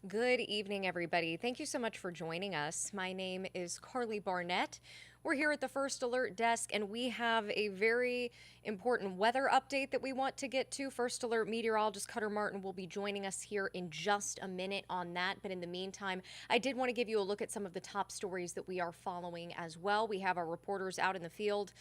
Good evening, everybody. Thank you so much for joining us. My name is Karli Barnett. We're here at the First Alert Desk, and we have a very important weather update that we want to get to. First Alert Meteorologist Cutter Martin will be joining us here in just a minute on that. But in the meantime, I did want to give you a look at some of the top stories that we are following as well. We have our reporters out in the field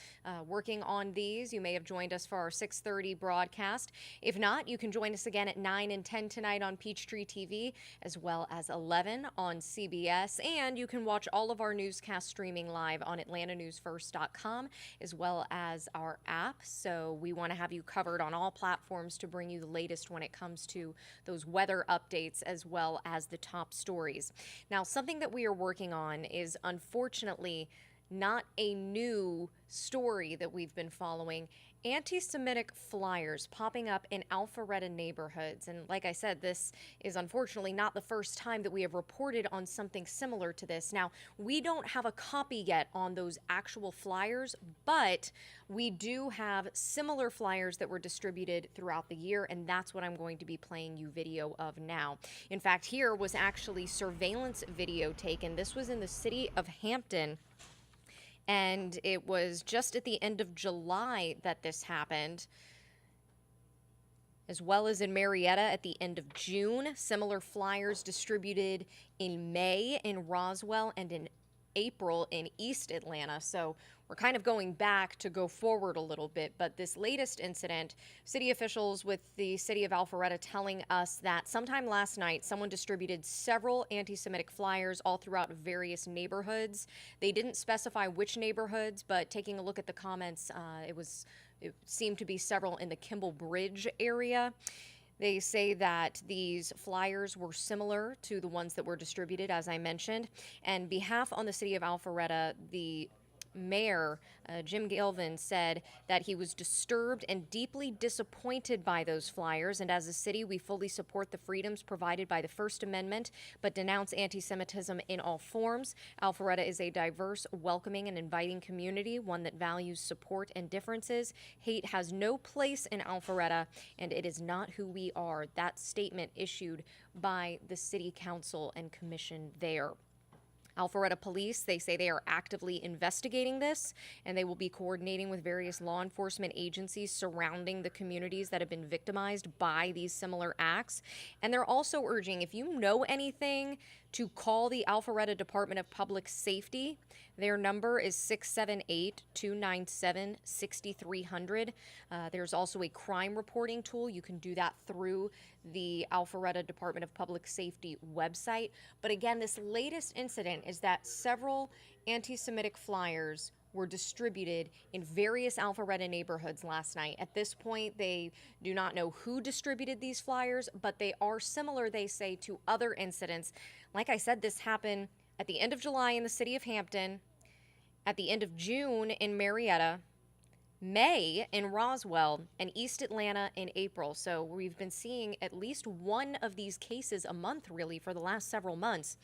working on these. You may have joined us for our 6:30 broadcast. If not, you can join us again at 9 and 10 tonight on Peachtree TV, as well as 11 on CBS. And you can watch all of our newscasts streaming live on atlantanewsfirst.com, as well as our app. So we want to have you covered on all platforms to bring you the latest when it comes to those weather updates, as well as the top stories. Now, something that we are working on is unfortunately not a new story that we've been following. Anti-Semitic flyers popping up in Alpharetta neighborhoods. And like I said, this is unfortunately not the first time that we have reported on something similar to this. Now, we don't have a copy yet on those actual flyers, but we do have similar flyers that were distributed throughout the year, and that's what I'm going to be playing you video of now. In fact, here was actually surveillance video taken. This was in the city of Hampton, and it was just at the end of July that this happened, as well as in Marietta at the end of June. Similar flyers distributed in May in Roswell and in April in East Atlanta. So we're kind of going back to go forward a little bit. But this latest incident, city officials with the city of Alpharetta telling us that sometime last night, someone distributed several anti-Semitic flyers all throughout various neighborhoods. They didn't specify which neighborhoods, but taking a look at the comments, it seemed to be several in the Kimball Bridge area. They say that these flyers were similar to the ones that were distributed, as I mentioned. And behalf on the city of Alpharetta, the mayor, Jim Gilvin, said that he was disturbed and deeply disappointed by those flyers. And as a city, we fully support the freedoms provided by the First Amendment, but denounce anti-Semitism in all forms. Alpharetta is a diverse, welcoming, and inviting community, one that values support and differences. Hate has no place in Alpharetta, and it is not who we are. That statement issued by the city council and commission there. Alpharetta police, they say they are actively investigating this, and they will be coordinating with various law enforcement agencies surrounding the communities that have been victimized by these similar acts. And they're also urging, if you know anything, to call the Alpharetta Department of Public Safety. Their number is 678-297-6300. There's also a crime reporting tool. You can do that through the Alpharetta Department of Public Safety website. But again, this latest incident is that several anti-Semitic flyers were distributed in various Alpharetta neighborhoods last night. At this point, they do not know who distributed these flyers, but they are similar, they say, to other incidents. Like I said, this happened at the end of July in the city of Hampton, at the end of June in Marietta, May in Roswell, and East Atlanta in April. So we've been seeing at least one of these cases a month, really, for the last several months.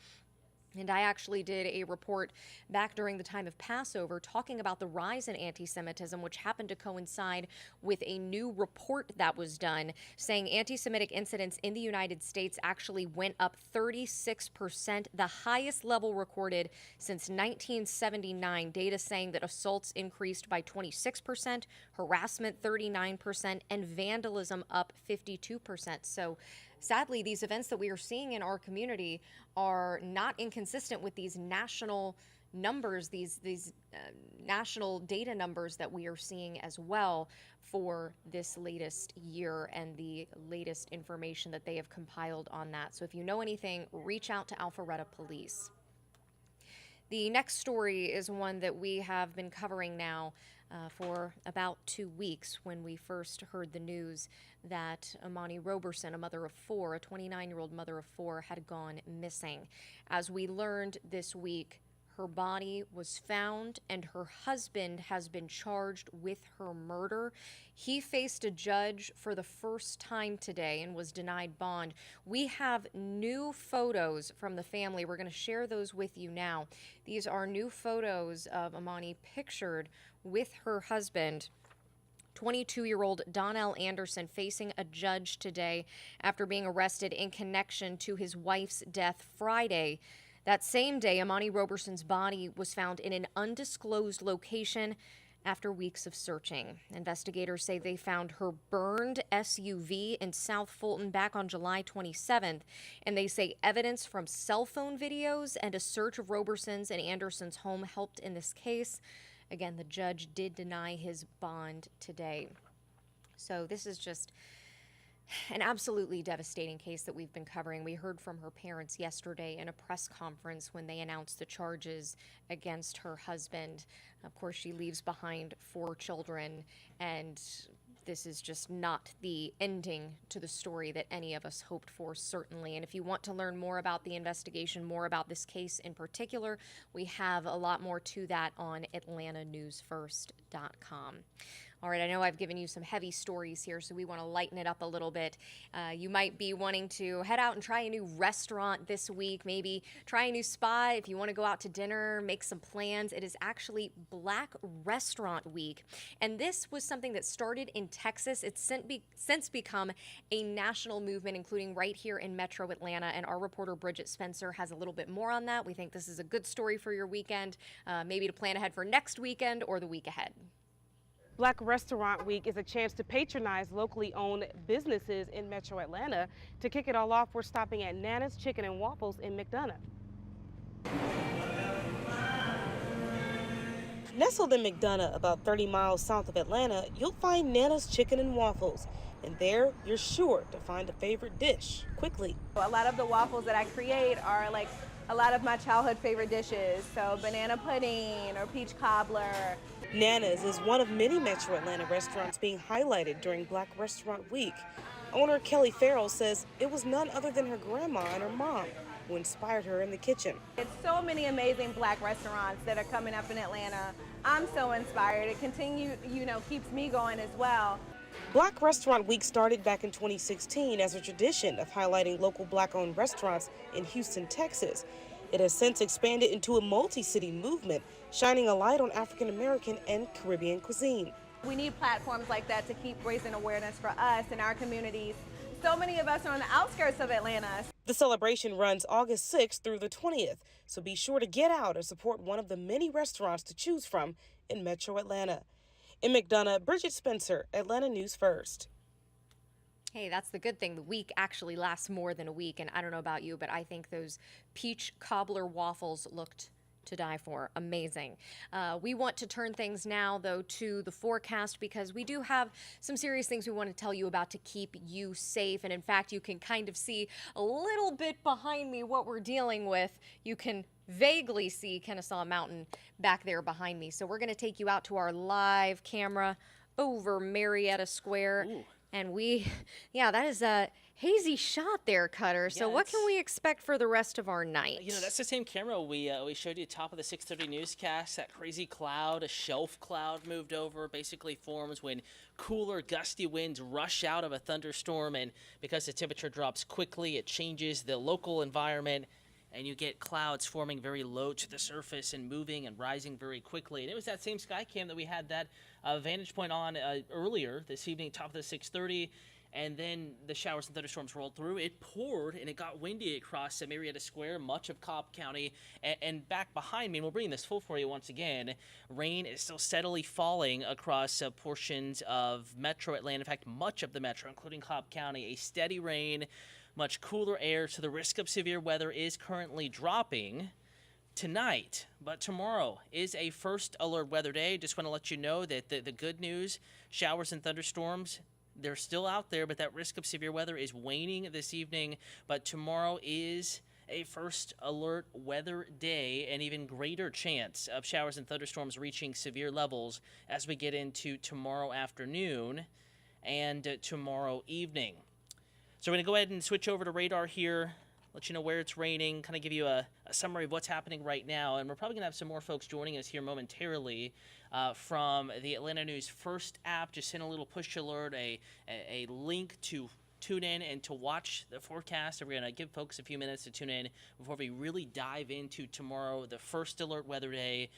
And I actually did a report back during the time of Passover talking about the rise in anti-Semitism, which happened to coincide with a new report that was done saying anti-Semitic incidents in the United States actually went up 36%, the highest level recorded since 1979. Data saying that assaults increased by 26%, harassment 39%, and vandalism up 52%. So sadly, these events that we are seeing in our community are not inconsistent with these national numbers, these national data numbers that we are seeing as well for this latest year and the latest information that they have compiled on that. So if you know anything, reach out to Alpharetta Police. The next story is one that we have been covering now for about 2 weeks when we first heard the news that Amani Roberson, a mother of four, a 29-year-old mother of four, had gone missing. As we learned this week, her body was found and her husband has been charged with her murder. He faced a judge for the first time today and was denied bond. We have new photos from the family. We're going to share those with you now. These are new photos of Amani pictured with her husband. 22-year-old Donnell Anderson facing a judge today after being arrested in connection to his wife's death Friday. That same day, Amani Roberson's body was found in an undisclosed location after weeks of searching. Investigators say they found her burned SUV in South Fulton back on July 27th, and they say evidence from cell phone videos and a search of Roberson's and Anderson's home helped in this case. Again, the judge did deny his bond today. So this is just an absolutely devastating case that we've been covering. We heard from her parents yesterday in a press conference when they announced the charges against her husband. Of course, she leaves behind 4 children, and this is just not the ending to the story that any of us hoped for, certainly. And if you want to learn more about the investigation, more about this case in particular, we have a lot more to that on AtlantaNewsFirst.com. All right, I know I've given you some heavy stories here, so we want to lighten it up a little bit. You might be wanting to head out and try a new restaurant this week, maybe try a new spot. If you want to go out to dinner, make some plans. It is actually Black Restaurant Week, and this was something that started in Texas. It's since become a national movement, including right here in Metro Atlanta, and our reporter Bridget Spencer has a little bit more on that. We think this is a good story for your weekend, maybe to plan ahead for next weekend or the week ahead. Black Restaurant Week is a chance to patronize locally owned businesses in Metro Atlanta. To kick it all off, we're stopping at Nana's Chicken and Waffles in McDonough. Nestled in McDonough, about 30 miles south of Atlanta, you'll find Nana's Chicken and Waffles. And there, you're sure to find a favorite dish quickly. A lot of the waffles that I create are like a lot of my childhood favorite dishes. So banana pudding or peach cobbler. Nana's is one of many Metro Atlanta restaurants being highlighted during Black Restaurant Week. Owner Kelly Farrell says it was none other than her grandma and her mom who inspired her in the kitchen. It's so many amazing Black restaurants that are coming up in Atlanta. I'm so inspired. It keeps me going as well. Black Restaurant Week started back in 2016 as a tradition of highlighting local Black-owned restaurants in Houston, Texas. It has since expanded into a multi-city movement, shining a light on African American and Caribbean cuisine. We need platforms like that to keep raising awareness for us and our communities. So many of us are on the outskirts of Atlanta. The celebration runs August 6th through the 20th, so be sure to get out and support one of the many restaurants to choose from in Metro Atlanta. In McDonough, Bridget Spencer, Atlanta News First. Hey, that's the good thing. The week actually lasts more than a week, and I don't know about you, but I think those peach cobbler waffles looked to die for. Amazing. We want to turn things now, though, to the forecast because we do have some serious things we want to tell you about to keep you safe. And in fact, you can kind of see a little bit behind me what we're dealing with. You can vaguely see Kennesaw Mountain back there behind me. So we're going to take you out to our live camera over Marietta Square. Ooh. And that is a hazy shot there, Cutter. So what can we expect for the rest of our night? You know, that's the same camera we showed you top of the 6:30 newscast. That crazy cloud, a shelf cloud moved over, basically forms when cooler, gusty winds rush out of a thunderstorm. And because the temperature drops quickly, it changes the local environment. And you get clouds forming very low to the surface and moving and rising very quickly. And it was that same sky cam that we had that vantage point on earlier this evening, top of the 6:30. And then the showers and thunderstorms rolled through. It poured and it got windy across Marietta Square, much of Cobb County. And back behind me, and we'll bring this full for you once again, rain is still steadily falling across portions of Metro Atlanta. In fact, much of the metro, including Cobb County. A steady rain, much cooler air, so the risk of severe weather is currently dropping tonight. But tomorrow is a first alert weather day. Just want to let you know that the good news, showers and thunderstorms, they're still out there, but that risk of severe weather is waning this evening. But tomorrow is a first alert weather day, an even greater chance of showers and thunderstorms reaching severe levels as we get into tomorrow afternoon and tomorrow evening. So we're going to go ahead and switch over to radar here, let you know where it's raining, kind of give you a summary of what's happening right now. And we're probably going to have some more folks joining us here momentarily from the Atlanta News First app. Just send a little push alert, a link to tune in and to watch the forecast. So we're going to give folks a few minutes to tune in before we really dive into tomorrow, the first alert weather day.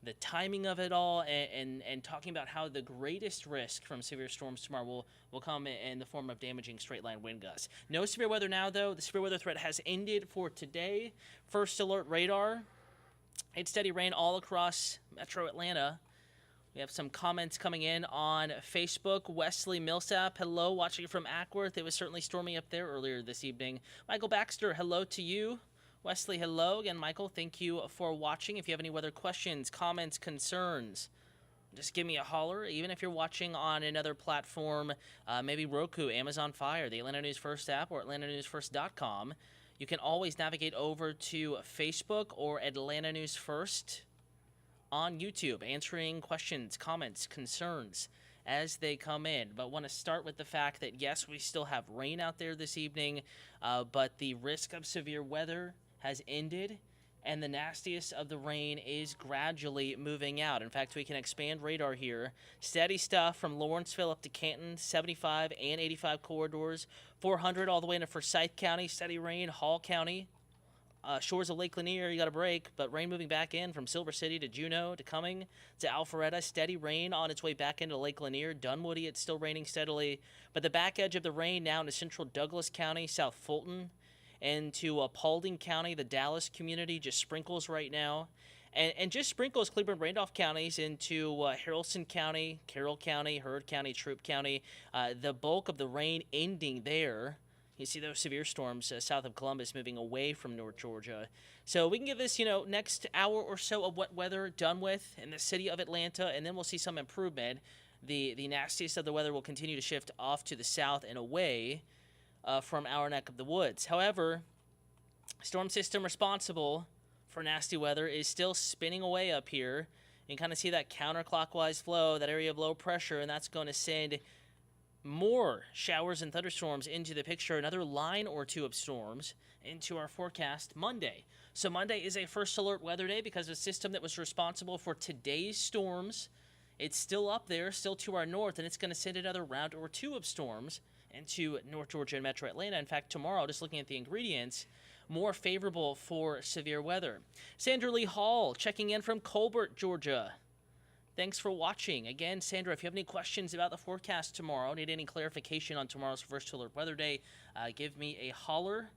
the timing of it all, and talking about how the greatest risk from severe storms tomorrow will come in the form of damaging straight-line wind gusts. No severe weather now, though. The severe weather threat has ended for today. First alert radar. It's steady rain all across metro Atlanta. We have some comments coming in on Facebook. Wesley Millsap, hello, watching from Ackworth. It was certainly stormy up there earlier this evening. Michael Baxter, hello to you. Wesley, hello. Again, Michael, thank you for watching. If you have any weather questions, comments, concerns, just give me a holler. Even if you're watching on another platform, maybe Roku, Amazon Fire, the Atlanta News First app, or atlantanewsfirst.com, you can always navigate over to Facebook or Atlanta News First on YouTube, answering questions, comments, concerns as they come in. But want to start with the fact that, yes, we still have rain out there this evening, but the risk of severe weather has ended, and the nastiest of the rain is gradually moving out. In fact, we can expand radar here. Steady stuff from Lawrenceville up to Canton, 75 and 85 corridors, 400 all the way into Forsyth County, steady rain, Hall County. Shores of Lake Lanier, you got a break, but rain moving back in from Silver City to Juneau to Cumming to Alpharetta. Steady rain on its way back into Lake Lanier. Dunwoody, it's still raining steadily, but the back edge of the rain now into central Douglas County, South Fulton, and to Paulding County, the Dallas community, just sprinkles right now. And just sprinkles Cleveland, Randolph counties into Haralson County, Carroll County, Heard County, Troup County. The bulk of the rain ending there. You see those severe storms south of Columbus moving away from North Georgia. So we can give this, next hour or so of wet weather done with in the city of Atlanta, and then we'll see some improvement. The nastiest of the weather will continue to shift off to the south and away from our neck of the woods. However, storm system responsible for nasty weather is still spinning away up here. You can kind of see that counterclockwise flow, that area of low pressure, and that's going to send more showers and thunderstorms into the picture, another line or two of storms into our forecast Monday. So Monday is a first alert weather day because the system that was responsible for today's storms, it's still up there, still to our north, and it's going to send another round or two of storms into North Georgia and Metro Atlanta. In fact, tomorrow, just looking at the ingredients, more favorable for severe weather. Sandra Lee Hall checking in from Colbert, Georgia. Thanks for watching. Again, Sandra, if you have any questions about the forecast tomorrow, need any clarification on tomorrow's first alert weather day, give me a holler.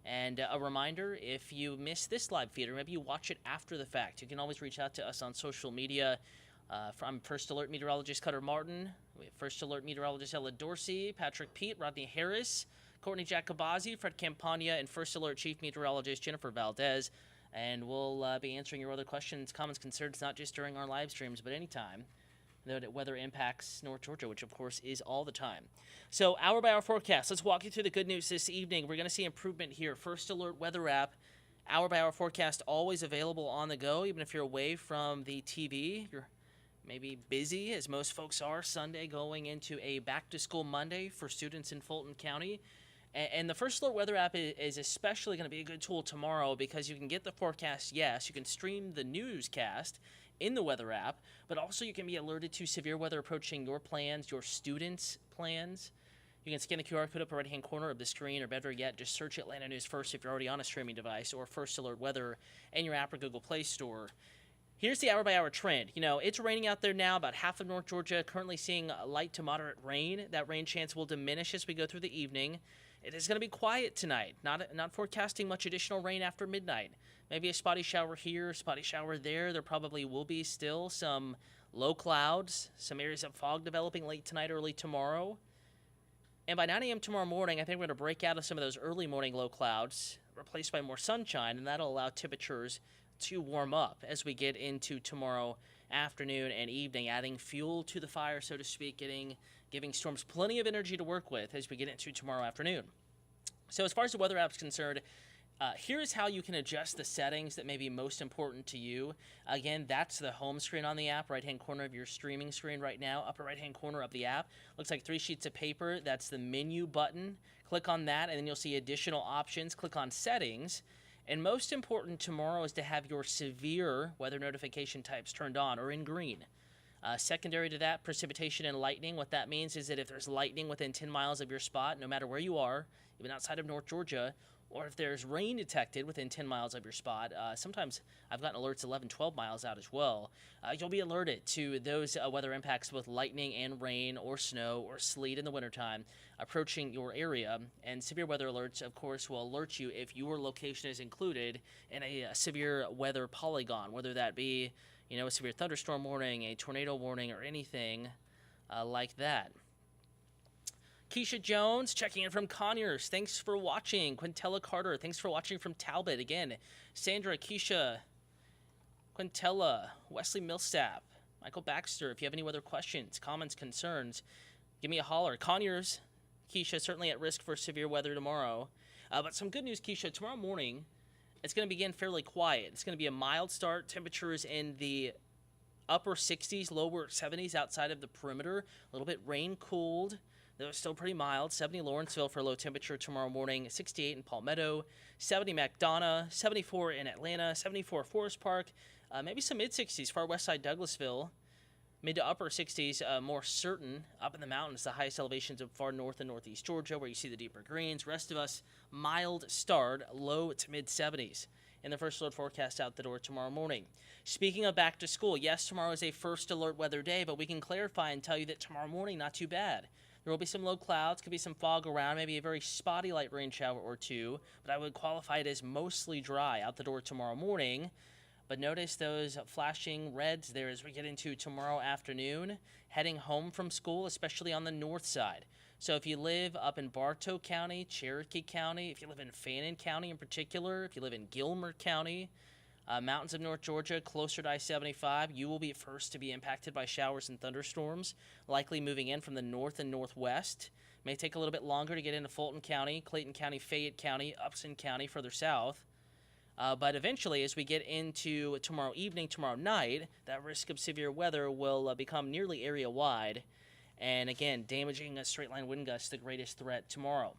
And a reminder, if you miss this live feed or maybe you watch it after the fact, you can always reach out to us on social media. From First Alert Meteorologist Cutter Martin, we have First Alert Meteorologist Ella Dorsey, Patrick Pete, Rodney Harris, Courtney Jacobazzi, Fred Campagna, and First Alert Chief Meteorologist Jennifer Valdez. And we'll be answering your other questions, comments, concerns, not just during our live streams, but anytime that weather impacts North Georgia, which, of course, is all the time. So, hour by hour forecast. Let's walk you through the good news this evening. We're going to see improvement here. First Alert weather app, hour by hour forecast, always available on the go, even if you're away from the TV. You're maybe busy, as most folks are, Sunday going into a back-to-school Monday for students in Fulton County. And the First Alert weather app is especially going to be a good tool tomorrow because you can get the forecast, yes, you can stream the newscast in the weather app, but also you can be alerted to severe weather approaching your plans, your students' plans. You can scan the QR code up the right-hand corner of the screen, or better yet, just search Atlanta News First if you're already on a streaming device, or First Alert Weather in your app or Google Play Store. Here's the hour-by-hour trend. It's raining out there now, about half of North Georgia, currently seeing light to moderate rain. That rain chance will diminish as we go through the evening. It is going to be quiet tonight, not forecasting much additional rain after midnight. Maybe a spotty shower here, spotty shower there. There probably will be still some low clouds, some areas of fog developing late tonight, early tomorrow. And by 9 a.m. tomorrow morning, I think we're going to break out of some of those early morning low clouds, replaced by more sunshine, and that'll allow temperatures to warm up as we get into tomorrow afternoon and evening, adding fuel to the fire, so to speak, giving storms plenty of energy to work with as we get into tomorrow afternoon. So as far as the weather app is concerned, here's how you can adjust the settings that may be most important to you. Again, that's the home screen on the app, right-hand corner of your streaming screen right now, upper right-hand corner of the app. Looks like 3 sheets of paper. That's the menu button. Click on that, and then you'll see additional options. Click on settings. And most important tomorrow is to have your severe weather notification types turned on or in green. Secondary to that, precipitation and lightning. What that means is that if there's lightning within 10 miles of your spot, no matter where you are, even outside of North Georgia, or if there's rain detected within 10 miles of your spot, sometimes I've gotten alerts 11, 12 miles out as well, you'll be alerted to those weather impacts with lightning and rain or snow or sleet in the wintertime approaching your area. And severe weather alerts, of course, will alert you if your location is included in a severe weather polygon, whether that be, a severe thunderstorm warning, a tornado warning, or anything like that. Keisha Jones checking in from Conyers. Thanks for watching. Quintella Carter, thanks for watching from Talbot. Again, Sandra, Keisha, Quintella, Wesley Millsap, Michael Baxter. If you have any weather questions, comments, concerns, give me a holler. Conyers, Keisha, certainly at risk for severe weather tomorrow. But some good news, Keisha. Tomorrow morning, it's going to begin fairly quiet. It's going to be a mild start. Temperatures in the upper 60s, lower 70s outside of the perimeter. A little bit rain-cooled. Though it's still pretty mild. 70 Lawrenceville for low temperature tomorrow morning, 68 in Palmetto, 70 McDonough, 74 in Atlanta, 74 Forest Park, maybe some mid-60s far west side Douglasville, mid to upper 60s, more certain up in the mountains, the highest elevations of far north and northeast Georgia where you see the deeper greens. Rest of us, mild start, low to mid-70s. In the first alert forecast out the door tomorrow morning. Speaking of back to school, yes, tomorrow is a first alert weather day, but we can clarify and tell you that tomorrow morning, not too bad. There will be some low clouds, could be some fog around, maybe a very spotty light rain shower or two, but I would qualify it as mostly dry out the door tomorrow morning. But notice those flashing reds there as we get into tomorrow afternoon, heading home from school, especially on the north side. So if you live up in Bartow County, Cherokee County, if you live in Fannin County in particular, if you live in Gilmer County, mountains of North Georgia, closer to I-75, you will be first to be impacted by showers and thunderstorms, likely moving in from the north and northwest. May take a little bit longer to get into Fulton County, Clayton County, Fayette County, Upson County, further south. But eventually, as we get into tomorrow evening, tomorrow night, that risk of severe weather will become nearly area-wide. And again, damaging a straight-line wind gust, the greatest threat tomorrow.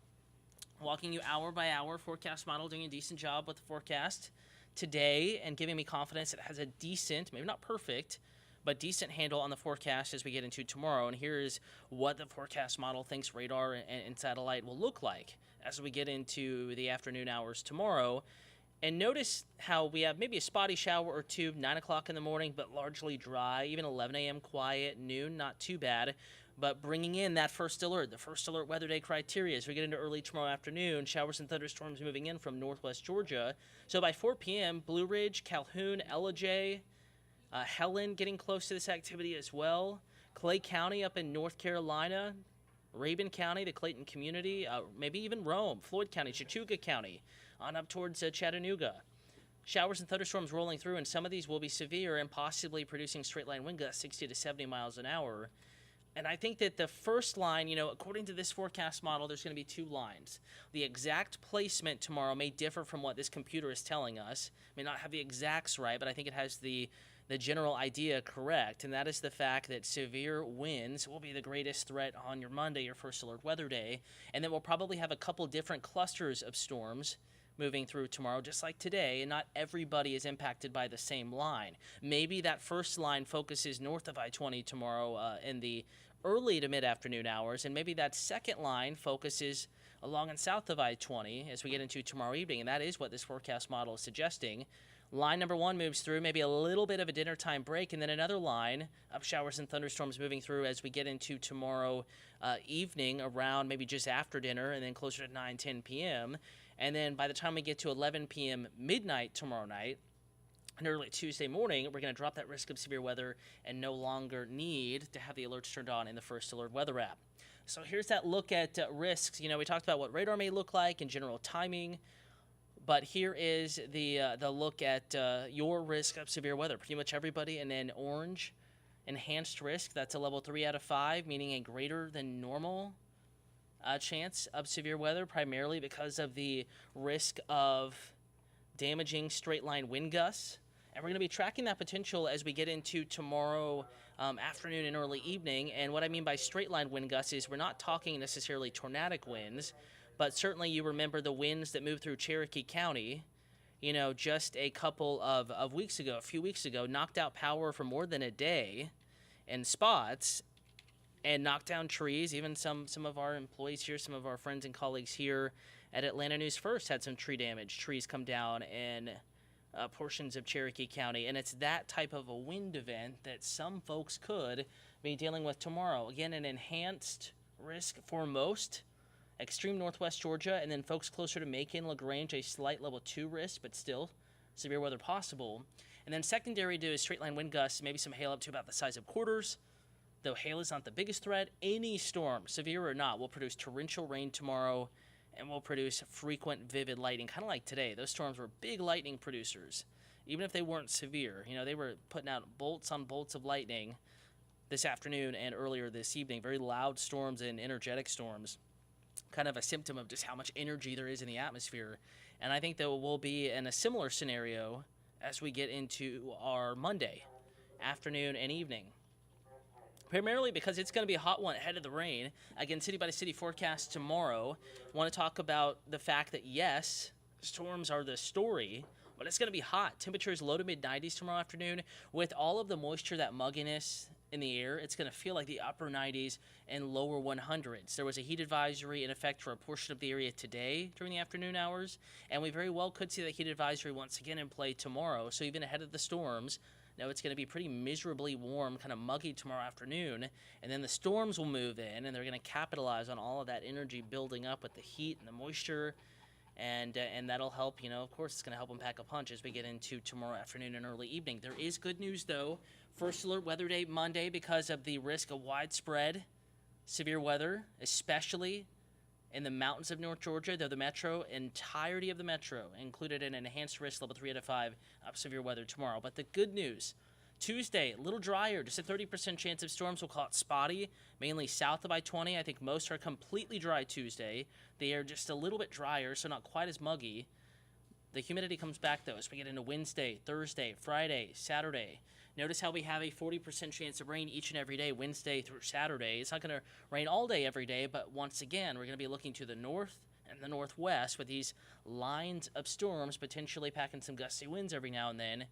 Walking you hour by hour, forecast model doing a decent job with the forecast today and giving me confidence it has a decent, maybe not perfect, but decent handle on the forecast as we get into tomorrow. And here is what the forecast model thinks radar and satellite will look like as we get into the afternoon hours tomorrow. And notice how we have maybe a spotty shower or two, 9 o'clock in the morning, but largely dry, even 11 a.m. quiet, noon, not too bad. But bringing in that first alert, the first alert weather day criteria as we get into early tomorrow afternoon, showers and thunderstorms moving in from northwest Georgia. So by 4 p.m., Blue Ridge, Calhoun, Ellijay, Helen getting close to this activity as well. Clay County up in North Carolina, Rabun County, the Clayton community, maybe even Rome, Floyd County, Chattooga County, on up towards Chattanooga. Showers and thunderstorms rolling through, and some of these will be severe and possibly producing straight-line wind gusts 60 to 70 miles an hour. And I think that the first line, according to this forecast model, there's going to be two lines. The exact placement tomorrow may differ from what this computer is telling us. May not have the exacts right, but I think it has the general idea correct, and that is the fact that severe winds will be the greatest threat on your Monday, your first alert weather day, and then we'll probably have a couple different clusters of storms moving through tomorrow, just like today, and not everybody is impacted by the same line. Maybe that first line focuses north of I-20 tomorrow in the early to mid-afternoon hours, and maybe that second line focuses along and south of I-20 as we get into tomorrow evening, and that is what this forecast model is suggesting. Line number one moves through, maybe a little bit of a dinner time break, and then another line of showers and thunderstorms moving through as we get into tomorrow evening around maybe just after dinner and then closer to 9, 10 p.m. And then by the time we get to 11 p.m. midnight tomorrow night and early Tuesday morning, we're going to drop that risk of severe weather and no longer need to have the alerts turned on in the First Alert Weather app. So here's that look at risks. We talked about what radar may look like and general timing. But here is the look at your risk of severe weather. Pretty much everybody, and then orange, enhanced risk. That's a level 3 out of 5, meaning a greater than normal chance of severe weather, primarily because of the risk of damaging straight-line wind gusts. And we're going to be tracking that potential as we get into tomorrow afternoon and early evening. And what I mean by straight-line wind gusts is we're not talking necessarily tornadic winds, but certainly you remember the winds that moved through Cherokee County, just a couple of weeks ago, a few weeks ago, knocked out power for more than a day in spots and knocked down trees. Even some of our employees here, some of our friends and colleagues here at Atlanta News First had some tree damage. Trees come down in portions of Cherokee County, and it's that type of a wind event that some folks could be dealing with tomorrow. Again, an enhanced risk for most. Extreme northwest Georgia, and then folks closer to Macon, LaGrange, a slight level 2 risk, but still severe weather possible. And then secondary to straight line wind gusts, maybe some hail up to about the size of quarters. Though hail is not the biggest threat, any storm, severe or not, will produce torrential rain tomorrow and will produce frequent vivid lightning, kind of like today. Those storms were big lightning producers, even if they weren't severe. You know, they were putting out bolts on bolts of lightning this afternoon and earlier this evening. Very loud storms and energetic storms. Kind of a symptom of just how much energy there is in the atmosphere. And I think that we'll be in a similar scenario as we get into our Monday afternoon and evening. Primarily because it's going to be a hot one ahead of the rain. Again, city-by-city forecast tomorrow. Want to talk about the fact that, yes, storms are the story, but it's going to be hot. Temperatures low to mid-90s tomorrow afternoon. With all of the moisture, that mugginess in the air, it's going to feel like the upper 90s and lower 100s. There was a heat advisory in effect for a portion of the area today during the afternoon hours, and we very well could see that heat advisory once again in play tomorrow. So even ahead of the storms, now it's going to be pretty miserably warm, kind of muggy tomorrow afternoon, and then the storms will move in, and they're going to capitalize on all of that energy building up with the heat and the moisture, and that'll help, you know, of course, it's going to help them pack a punch as we get into tomorrow afternoon and early evening. There is good news, though. First alert weather day Monday because of the risk of widespread severe weather, especially in the mountains of North Georgia, though the entirety of the metro included an enhanced risk level 3 out of 5 of severe weather tomorrow. But the good news, Tuesday, a little drier, just a 30% chance of storms. We'll call it spotty, mainly south of I-20. I think most are completely dry Tuesday. They are just a little bit drier, so not quite as muggy. The humidity comes back, though, as we get into Wednesday, Thursday, Friday, Saturday. Notice how we have a 40% chance of rain each and every day, Wednesday through Saturday. It's not going to rain all day every day, but once again, we're going to be looking to the north and the northwest with these lines of storms potentially packing some gusty winds every now and then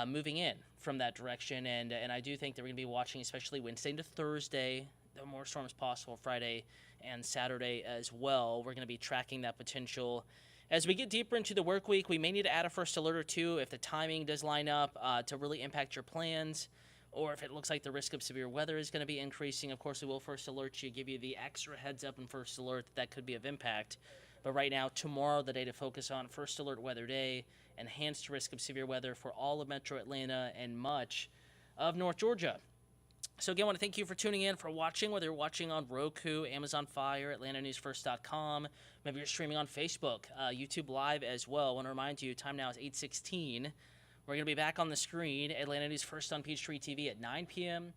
moving in from that direction. And I do think that we're going to be watching, especially Wednesday into Thursday, the more storms possible, Friday and Saturday as well. We're going to be tracking that potential. As we get deeper into the work week, we may need to add a first alert or two if the timing does line up to really impact your plans, or if it looks like the risk of severe weather is going to be increasing. Of course, we will first alert you, give you the extra heads up and first alert that could be of impact. But right now, tomorrow, the day to focus on, first alert weather day, enhanced risk of severe weather for all of Metro Atlanta and much of North Georgia. So again, I want to thank you for tuning in, for watching, whether you're watching on Roku, Amazon Fire, AtlantaNewsFirst.com, maybe you're streaming on Facebook, YouTube Live as well. I want to remind you, time now is 8:16. We're going to be back on the screen, Atlanta News First on Peachtree TV at 9 p.m.,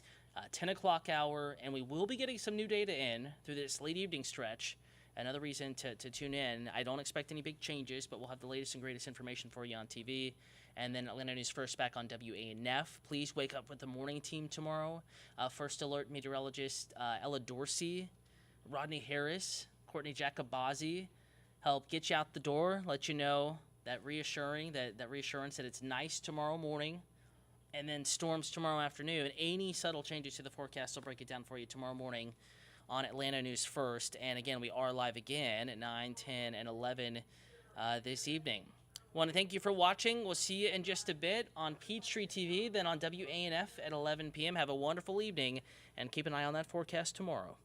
10 o'clock hour, and we will be getting some new data in through this late evening stretch. Another reason to tune in. I don't expect any big changes, but we'll have the latest and greatest information for you on TV. And then Atlanta News First back on WANF. Please wake up with the morning team tomorrow. First alert meteorologist Ella Dorsey, Rodney Harris, Courtney Jacobazzi help get you out the door, let you know that reassurance that it's nice tomorrow morning, and then storms tomorrow afternoon. Any subtle changes to the forecast will break it down for you tomorrow morning on Atlanta News First. And again, we are live again at 9, 10, and 11 this evening. Want to thank you for watching. We'll see you in just a bit on Peachtree TV, then on WANF at 11 p.m. Have a wonderful evening, and keep an eye on that forecast tomorrow.